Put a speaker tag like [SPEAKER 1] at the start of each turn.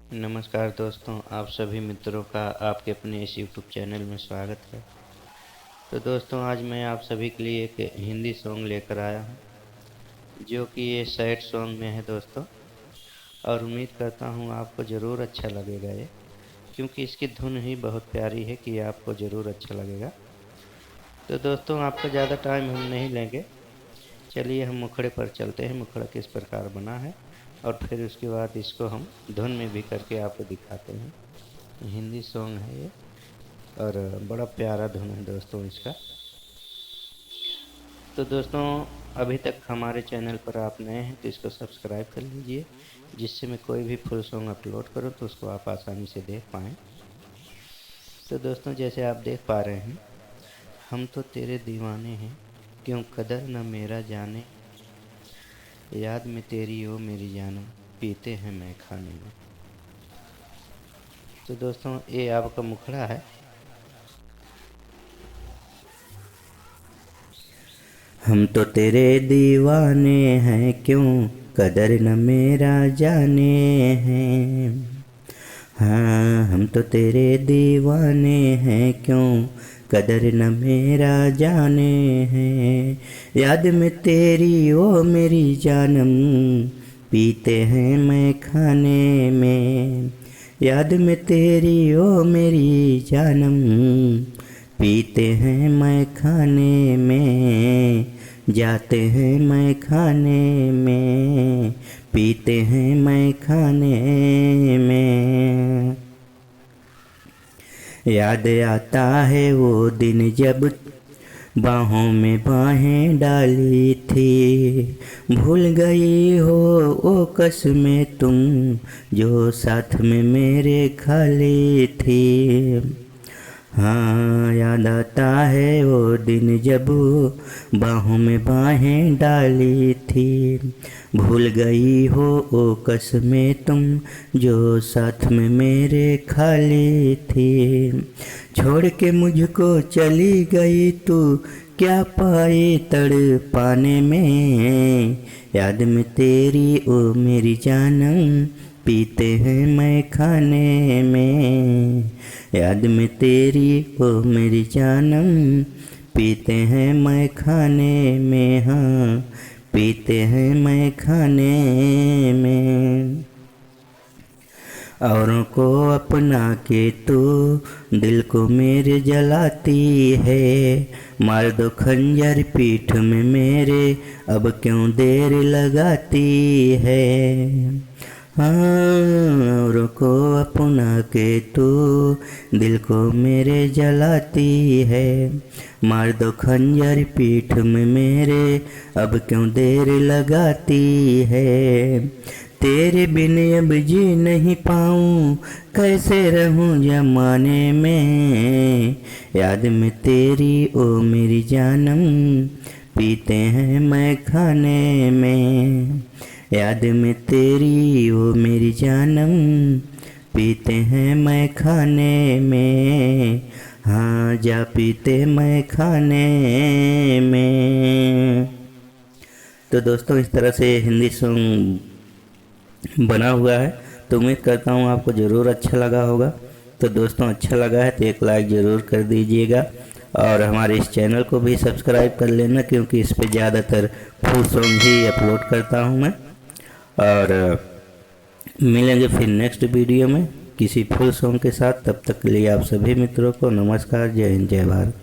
[SPEAKER 1] नमस्कार दोस्तों, आप सभी मित्रों का आपके अपने इस यूट्यूब चैनल में स्वागत है। तो दोस्तों, आज मैं आप सभी के लिए एक हिंदी सॉन्ग लेकर आया हूँ, जो कि ये सैड सॉन्ग में है दोस्तों। और उम्मीद करता हूँ आपको ज़रूर अच्छा लगेगा ये, क्योंकि इसकी धुन ही बहुत प्यारी है कि आपको ज़रूर अच्छा लगेगा। तो दोस्तों, आपका ज़्यादा टाइम हम नहीं लेंगे। चलिए हम मुखड़े पर चलते हैं, मुखड़ा किस प्रकार बना है, और फिर उसके बाद इसको हम धुन में भी करके आपको दिखाते हैं। हिंदी सॉन्ग है ये, और बड़ा प्यारा धुन है दोस्तों इसका। तो दोस्तों, अभी तक हमारे चैनल पर आप नए हैं तो इसको सब्सक्राइब कर लीजिए, जिससे मैं कोई भी फुल सॉन्ग अपलोड करूं तो उसको आप आसानी से देख पाएँ। तो दोस्तों, जैसे आप देख पा रहे हैं, हम तो तेरे दीवाने हैं, क्यों कदर न मेरा जाने, याद में तेरी ओ मेरी जानम, पीते हैं मैं खाने में। तो दोस्तों, ये आपका मुखड़ा है।
[SPEAKER 2] हम तो तेरे दीवाने हैं, क्यों कदर न मेरा जाने हैं। हाँ, हम तो तेरे दीवाने हैं, क्यों कदर न मेरा जाने हैं। याद में तेरी ओ मेरी जानम, पीते हैं मैं खाने में। याद में तेरी ओ मेरी जानम, पीते हैं मैं खाने में। जाते हैं मैं खाने में, पीते हैं मैं खाने में। याद आता है वो दिन जब बाहों में बाहें डाली थी। भूल गई हो वो कसमें तुम, जो साथ में मेरे खाली थी। हाँ, याद आता है वो दिन जब बाहों में बाहें डाली थी। भूल गई हो वो कसमें तुम, जो साथ में मेरे खाली थी। छोड़ के मुझको चली गई तू, क्या पाए तड़ पाने में। याद में तेरी ओ मेरी जानम, पीते हैं मैं खाने में। याद में तेरी ओ मेरी जानम, पीते हैं मैं खाने में। हाँ, पीते हैं मैं खाने में। औरों को अपना के तू दिल को मेरे जलाती है। मार दो खंजर पीठ में मेरे, अब क्यों देर लगाती है। हाँ, औरों को अपना के तू दिल को मेरे जलाती है। मार दो खंजर पीठ में मेरे, अब क्यों देर लगाती है। तेरे बिन अब जी नहीं पाऊँ, कैसे रहूँ जमाने में। याद में तेरी ओ मेरी जानम, पीते हैं मैं खाने में। याद में तेरी ओ मेरी जानम, पीते हैं मैं खाने में। हाँ, जा पीते मैं खाने में। तो दोस्तों, इस तरह से हिंदी सॉन्ग बना हुआ है। तो उम्मीद करता हूँ आपको ज़रूर अच्छा लगा होगा। तो दोस्तों, अच्छा लगा है तो एक लाइक ज़रूर कर दीजिएगा, और हमारे इस चैनल को भी सब्सक्राइब कर लेना, क्योंकि इस पे ज़्यादातर फुल सॉन्ग ही अपलोड करता हूँ मैं। और मिलेंगे फिर नेक्स्ट वीडियो में किसी फुल सॉन्ग के साथ। तब तक के लिए आप सभी मित्रों को नमस्कार, जय हिंद, जय भारत।